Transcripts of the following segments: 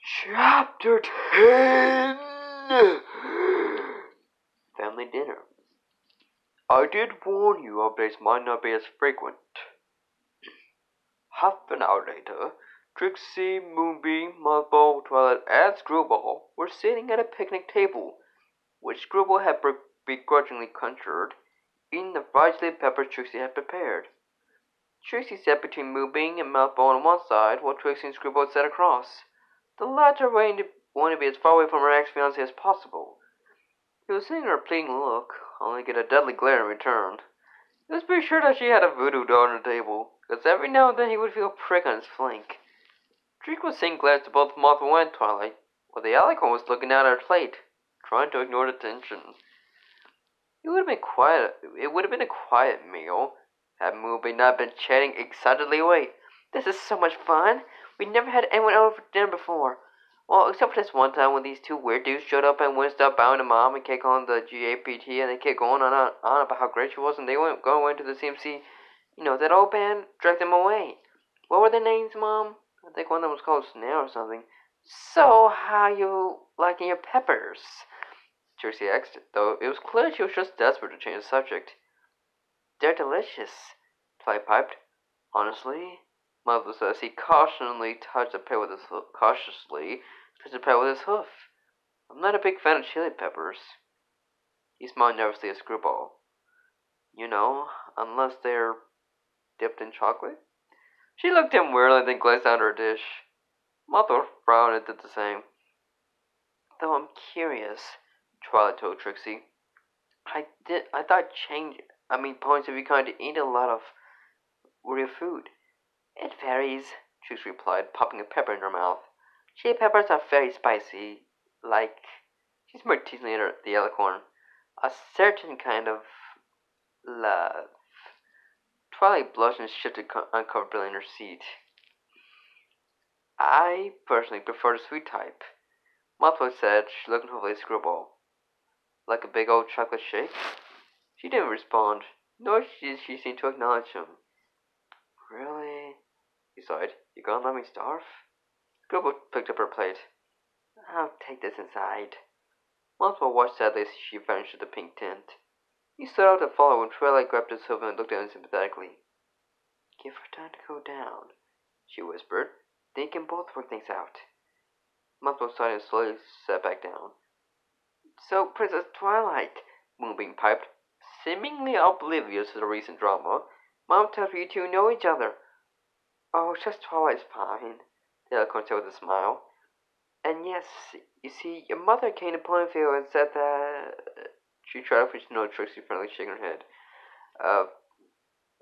Chapter 10 Family Dinner. I did warn you updates might not be as frequent. Half an hour later, Trixie, Moonbeam, Mothball, Twilight, and Screwball were sitting at a picnic table, which Screwball had begrudgingly conjured, eating the fried chili peppers Trixie had prepared. Trixie sat between Moonbeam and Mothball on one side, while Trixie and Screwball sat across. The latter wanted to be as far away from her ex-fiancé as possible. He was sending her a pleading look, only to get a deadly glare in return. He was pretty sure that she had a voodoo doll on the table, because every now and then he would feel a prick on his flank. Drake was saying glad to both Mothball and Twilight, while the Alicorn was looking down at her plate, trying to ignore the tension. It would have been a quiet meal, had Moonbeam not been chatting excitedly away. This is so much fun! We never had anyone over for dinner before. Well, except for this one time when these two weird dudes showed up and wouldn't stop bowing to Mom and kept calling the GAPT, and they kept going on about how great she was, and they went going to the CMC. You know, that old band dragged them away. What were their names, Mom? I think one of them was called Snail or something. So, how you liking your peppers? Trixie asked, though it was clear she was just desperate to change the subject. They're delicious, Twilight piped. Honestly, Mother says he cautiously touched the pet with his hoof. I'm not a big fan of chili peppers. He smiled nervously at Screwball. You know, unless they're dipped in chocolate? She looked at him wearily and then glanced down at her dish. Mother frowned and did the same. Though I'm curious, Twilight told Trixie. I thought points would be kind to eat a lot of real food. It varies, Trixie replied, popping a pepper in her mouth. Chili peppers are very spicy, like, she smirked teasingly at the Alicorn, a certain kind of love. Twilight blushed and shifted uncomfortably in her seat. I personally prefer the sweet type, Mothball said, looking hopefully at Screwball. Like a big old chocolate shake? She didn't respond, nor did she seem to acknowledge him. Really? He sighed. You gonna let me starve? Screwball picked up her plate. I'll take this inside. Mothball watched sadly as she vanished into the pink tent. He stood out to follow when Twilight grabbed his hoof and looked at him sympathetically. Give her time to cool down, she whispered. They can both work things out. Mothball sighed and slowly sat back down. So, Princess Twilight, Moonbeam piped, seemingly oblivious to the recent drama, Mom tells you two know each other. Oh, just Twilight's fine, the Alicorn said with a smile. And yes, you see, your mother came to Ponyville and said that... She tried to finish no Trixie friendly shaking her head.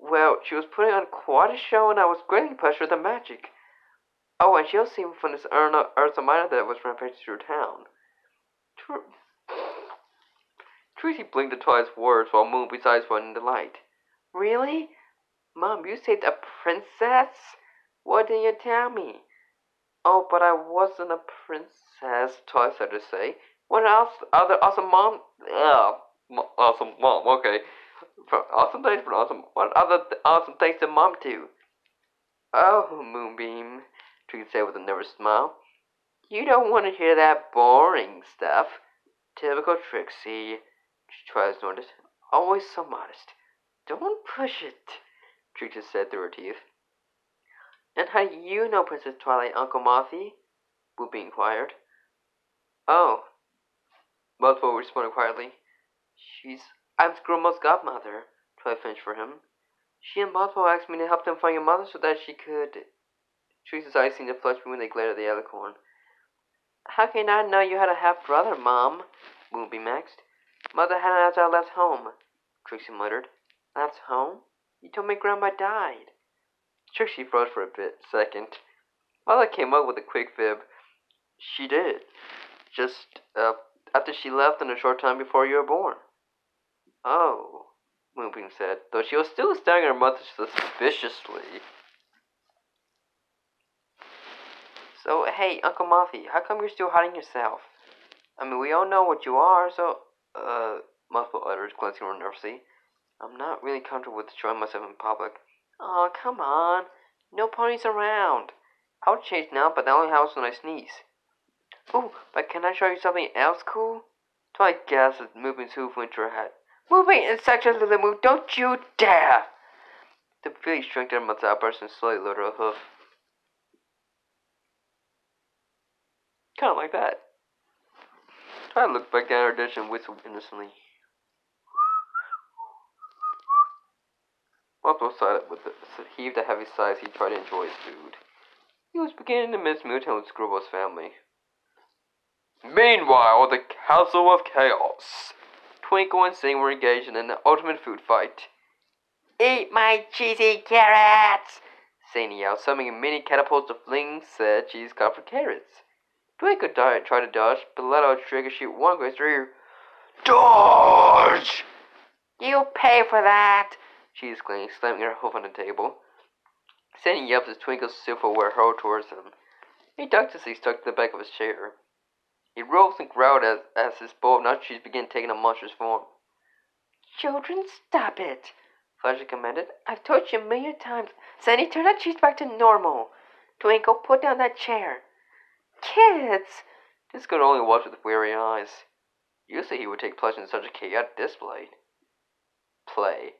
Well, she was putting on quite a show and I was greatly impressed with her magic. Oh, and she also seemed from this Ursa Minor that was rampaging through town. Trixie blinked at Twilight's words while Moonbeam's eyes went in delight. Really? Mom, you saved a princess? What didn't you tell me? Oh, but I wasn't a princess, Twilight started to say. What else? Other awesome mom? Awesome mom, okay. Awesome things for awesome. What other awesome things did Mom do? Oh, Moonbeam, Trixie said with a nervous smile. You don't want to hear that boring stuff. Typical Trixie, Twilight snorted. Always so modest. Don't push it, Trixie said through her teeth. And how do you know Princess Twilight, Uncle Mothy? Moonbeam inquired. Oh, Mothball responded quietly. I'm Screwball's godmother, Twilight finished for him. She and Mothball asked me to help them find your mother so that she could... Trixie's eyes seemed to flush when they glared at the Alicorn. How can I know you had a half-brother, Mom? Moonbeam asked. Mother had it after I left home, Trixie muttered. Left home? You told me Grandma died. Trixie froze for a second. Mother came up with a quick fib. She did. Just, after she left and a short time before you were born. Oh, Moonbeam said, though she was still staring at her mother suspiciously. So, hey, Uncle Muffy, how come you're still hiding yourself? I mean, we all know what you are, so, Muffle uttered, glancing around nervously. I'm not really comfortable with showing myself in public. Oh, come on. No ponies around. I'll change now, but that only happens when I sneeze. Oh, but can I show you something else cool? Twilight gasped as moving his hoof into her head. Moving in such a little move, don't you dare! The filly shrank down Mot's outburst and slowly lowered her hoof. Kinda like that. Twilight looked back down her dish and whistled innocently. Mothball heaved a heavy sigh as he tried to enjoy his food. He was beginning to miss Mootown with Screwball's family. Meanwhile, the Castle of Chaos. Twinkle and Sing were engaged in an ultimate food fight. Eat my cheesy carrots! Sing yelled, summoning many catapults to fling said cheese covered carrots. Twinkle tried to dodge, but let out a trigger shoot one goes through. Dodge! You pay for that! She exclaimed, slamming her hoof on the table. Sending yelps as Twinkle's silverware hurled towards him. He ducked as he stuck to the back of his chair. He rose and growled as his bowl of nacho cheese began taking a monstrous form. Children, stop it, Flashy commanded. I've told you a million times. Sandy, turn that cheese back to normal. Twinkle, put down that chair. Kids! Disco only watched with weary eyes. Usually he would take pleasure in such a chaotic display. Play.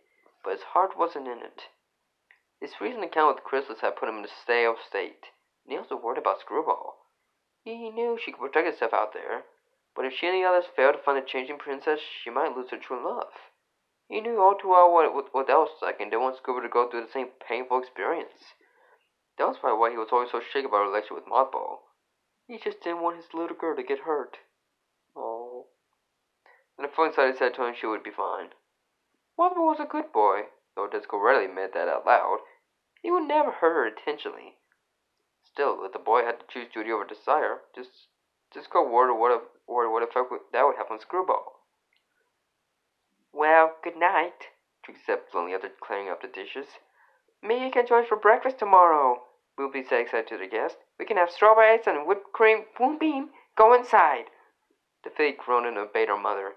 But his heart wasn't in it. His recent encounter with Chrysalis had put him in a stale state, and he also worried about Screwball. He knew she could protect herself out there, but if she and the others failed to find the changing princess, she might lose her true love. He knew all too well what that was like, and didn't want Scooby to go through the same painful experience. That was probably why he was always so shaken about her relationship with Mothball. He just didn't want his little girl to get hurt. Oh. And the phone side said to him she would be fine. Mothball was a good boy, though Disco rarely admitted that out loud. He would never hurt her intentionally. Still, if the boy had to choose duty over desire, Disco worried what effect that would have on Screwball. Well, good night, Trixie said bluntly after clearing up the dishes. Maybe you can join us for breakfast tomorrow, Boopy said excited to the guest. We can have strawberries and whipped cream. Boom beam, go inside. The filly groaned and obeyed her mother.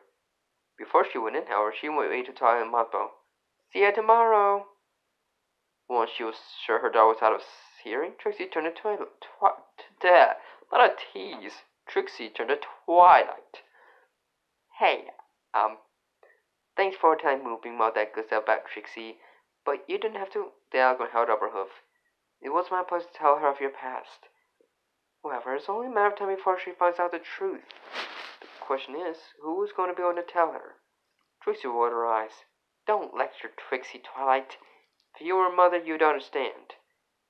Before she went in, however, she went to Twilight and Mothball. See you tomorrow. Once she was sure her dog was out of hearing, Trixie turned to not a tease. Trixie turned to Twilight. Hey, thanks for telling Moving about that good stuff about Trixie, but you didn't have to. The Algon held up her hoof. It was my place to tell her of your past. However, it's only a matter of time before she finds out the truth. The question is, who is going to be able to tell her? Trixie rolled her eyes. Don't lecture Trixie, Twilight. If you were a mother, you'd understand.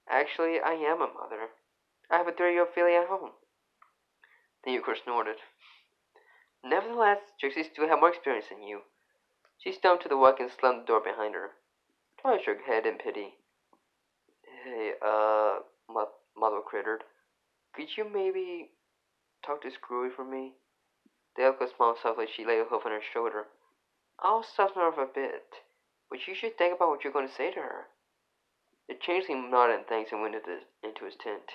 Actually, I am a mother. I have a 3-year-old filly at home. The Euchre snorted. Nevertheless, Trixie still had more experience than you. She stumped to the walk and slammed the door behind her. Twilight shook her head in pity. Hey, Mother crittered. Could you maybe talk to Screwy for me? The elk smiled softly as she laid a hoof on her shoulder. I'll soften her up a bit, but you should think about what you're going to say to her. The changeling nodded in thanks and went into his tent.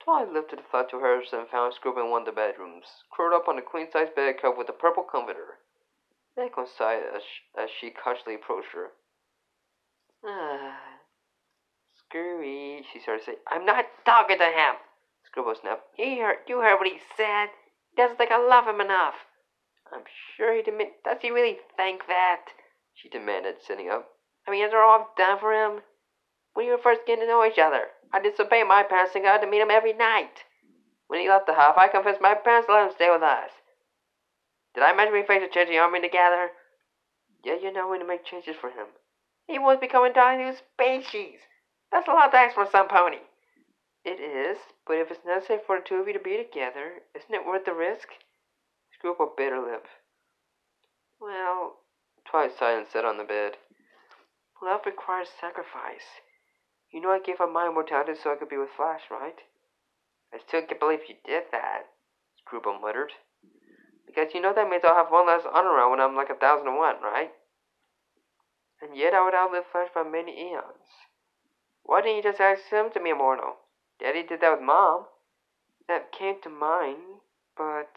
Twilight lifted the flat to hers and found Scrooby in one of the bedrooms, curled up on a queen-size bed covered with a purple comforter. The echo sighed as she cautiously approached her. Screwy, she started to say. I'm not talking to him, Scrooby snapped. You heard what he said. He doesn't think I love him enough. I'm sure he didn't. Does he really think that? She demanded, sitting up. I mean, is it all done for him? When we were first getting to know each other, I disobeyed my parents and got to meet him every night. When he left the house, I convinced my parents to let him stay with us. Did I mention we faced a changing army together? Yeah, you know when to make changes for him. He wants to become a entirely new species. That's a lot to ask for some pony. It is, but if it's necessary for the two of you to be together, isn't it worth the risk? Screwball bit her lip. Well, Twilight sighed and sat on the bed. Love requires sacrifice. You know I gave up my immortality so I could be with Flash, right? I still can't believe you did that, Screwball muttered. Because you know that means I'll have one less honor round when I'm like 1,001, right? And yet I would outlive Flash by many eons. Why didn't you just ask him to be immortal? Daddy did that with Mom. That came to mind, but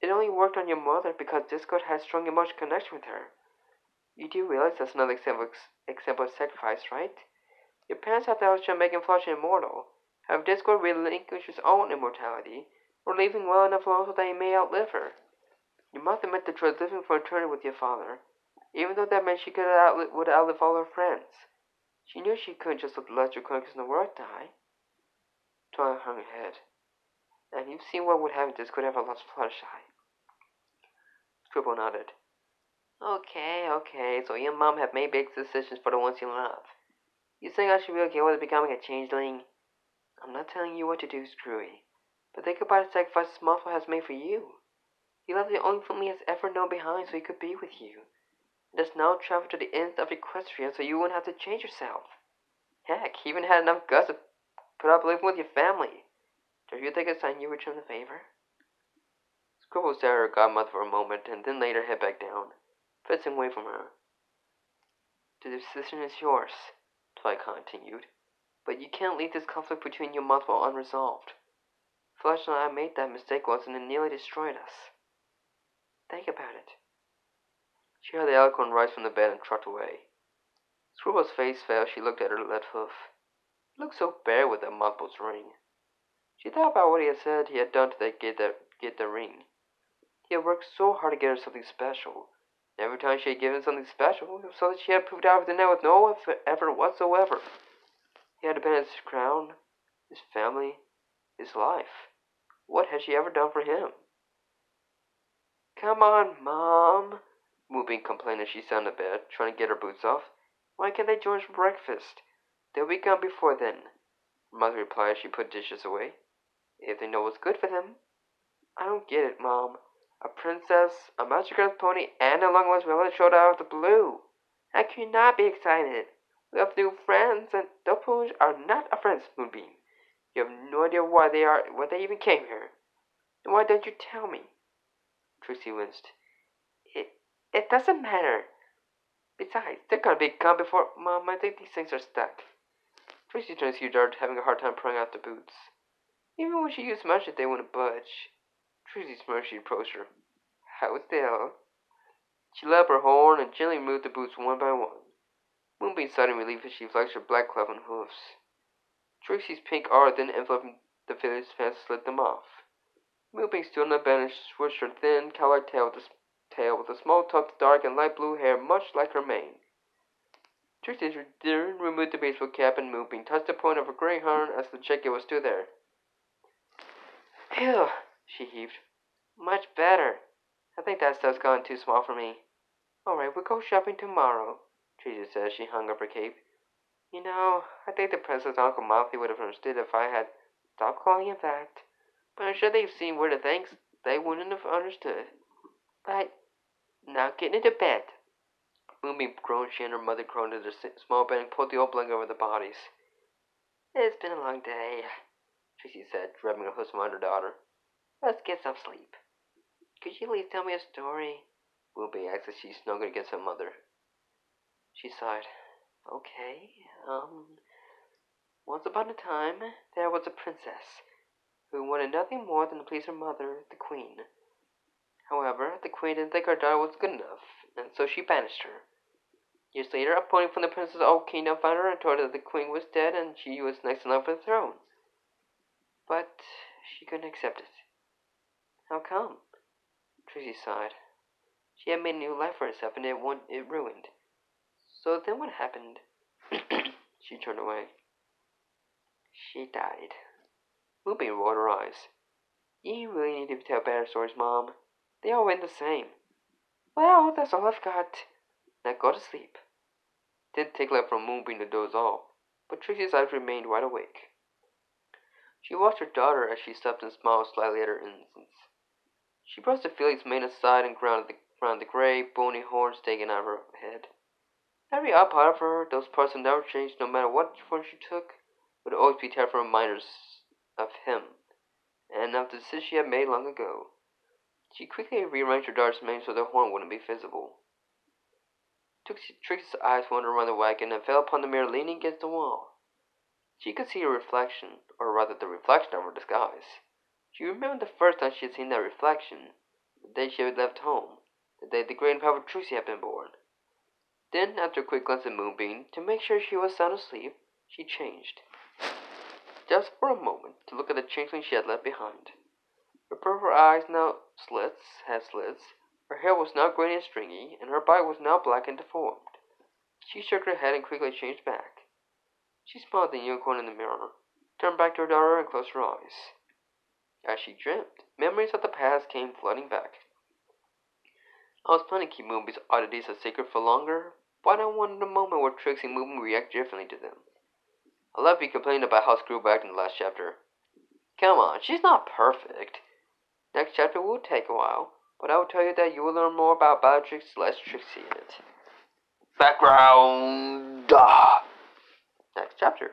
it only worked on your mother because Discord has strong emotional connection with her. You do realize that's another example of sacrifice, right? Your parents have the option of making Flash immortal. Have Discord relinquish his own immortality, or living well enough alone so that he may outlive her. Your mother meant to choose living for eternity with your father, even though that meant she would outlive all her friends. She knew she couldn't just let the lesser characters in the world die. Twilight hung her head. And you've seen what would happen if this could ever lost Fluttershy. Scribble nodded. Okay, so you and Mom have made big decisions for the ones you love. You think I should be okay with becoming a changeling? I'm not telling you what to do, Screwy. But think about the sacrifices Mothra has made for you. He left the only family he has ever known behind so he could be with you. And has now traveled to the ends of Equestria so you wouldn't have to change yourself. Heck, he even had enough guts to put up living with your family. Do you think it's time you return the favor? Scribble stared at her godmother for a moment and then laid her head back down, facing away from her. The decision is yours, Twilight continued, but you can't leave this conflict between you and Mothra unresolved. Flash and I made that mistake once and it nearly destroyed us. Think about it. She heard the Alicorn rise from the bed and trot away. Scribble's face fell as she looked at her left hoof. It looked so bare with that Mothra's ring. She thought about what he had said he had done to get the ring. He had worked so hard to get her something special. And every time she had given something special, it was so that she had proved out of the net with no effort whatsoever. He had abandoned his crown, his family, his life. What had she ever done for him? Come on, Mom, Moonbeam complained as she sat on the bed, trying to get her boots off. Why can't they join us for breakfast? They'll be gone before then. Her mother replied as she put dishes away. If they know what's good for them. I don't get it, Mom. A princess, a magic girl's pony, and a long lost village showed out of the blue. How can you not be excited? We have new friends, and the ponies are not our friends, Moonbeam. You have no idea why they even came here. And why don't you tell me? Trixie winced. It doesn't matter. Besides, they're gonna be gone before. Mom, I think these things are stuck. Trixie turned to see Dart having a hard time prying out the boots. Even when she used magic, they wouldn't budge. Trixie smirked. She approached her. How still? She let up her horn and gently removed the boots one by one. Moonbeam sighed in relief as she flexed her black cloven hoofs. Trixie's pink aura then enveloped the village pants and slid them off. Moonbeam stood on the bed and swished her thin, cow-like tail with a small tuft of dark and light blue hair much like her mane. Trixie then removed the baseball cap and Moonbeam touched the point of her gray horn as the jacket was still there. Phew, she heaved. Much better. I think that stuff's gone too small for me. Alright, we'll go shopping tomorrow, Trixie said as she hung up her cape. You know, I think the Princess and Uncle Mouthy would have understood if I had stopped calling him that. But I'm sure they've seen where the things they wouldn't have understood. But, now get into bed. Moonbeam groaned. She and her mother groaned into their small bed and pulled the old blanket over their bodies. It's been a long day, Trixie said, rubbing her hooves around her daughter. Let's get some sleep. Could you at least tell me a story? Moonbeam asked as she snuggled against her mother. She sighed. Okay, once upon a time, there was a princess who wanted nothing more than to please her mother, the queen. However, the queen didn't think her daughter was good enough, and so she banished her. Years later, a pony from the princess's old kingdom found her and told her that the queen was dead and she was next in line for the throne. But she couldn't accept it. How come? Trixie sighed. She had made a new life for herself and it ruined. So then what happened? She turned away. She died. Moonbeam rolled her eyes. You really need to tell better stories, Mom. They all end the same. Well, that's all I've got. Now go to sleep. It didn't take long for Moonbeam to doze off, but Trixie's eyes remained wide awake. She watched her daughter as she slept and smiled slightly at her innocence. She brushed the Felix mane aside and grounded the gray, bony horns taken out of her head. Every odd part of her, those parts that never changed no matter what form she took, would always be terrible reminders of him, and of the decision she had made long ago. She quickly rearranged her daughter's mane so the horn wouldn't be visible. Trixie's eyes wandered around the wagon and fell upon the mirror leaning against the wall. She could see her reflection, or rather the reflection of her disguise. She remembered the first time she had seen that reflection, the day she had left home, the day the great and powerful Trixie had been born. Then, after a quick glance at Moonbeam, to make sure she was sound asleep, she changed. Just for a moment, to look at the changeling she had left behind. Her purple eyes had slits, her hair was now gray and stringy, and her body was now black and deformed. She shook her head and quickly changed back. She smiled at the unicorn in the mirror, turned back to her daughter, and closed her eyes. As she dreamt, memories of the past came flooding back. I was planning to keep Moonby's oddities a secret for longer, but I wanted a moment where Trixie and Moonby react differently to them. I love you complaining about how Screwball acted in the last chapter. Come on, she's not perfect. Next chapter will take a while, but I will tell you that you will learn more about Bellatrix less Trixie in it. Background! Next chapter.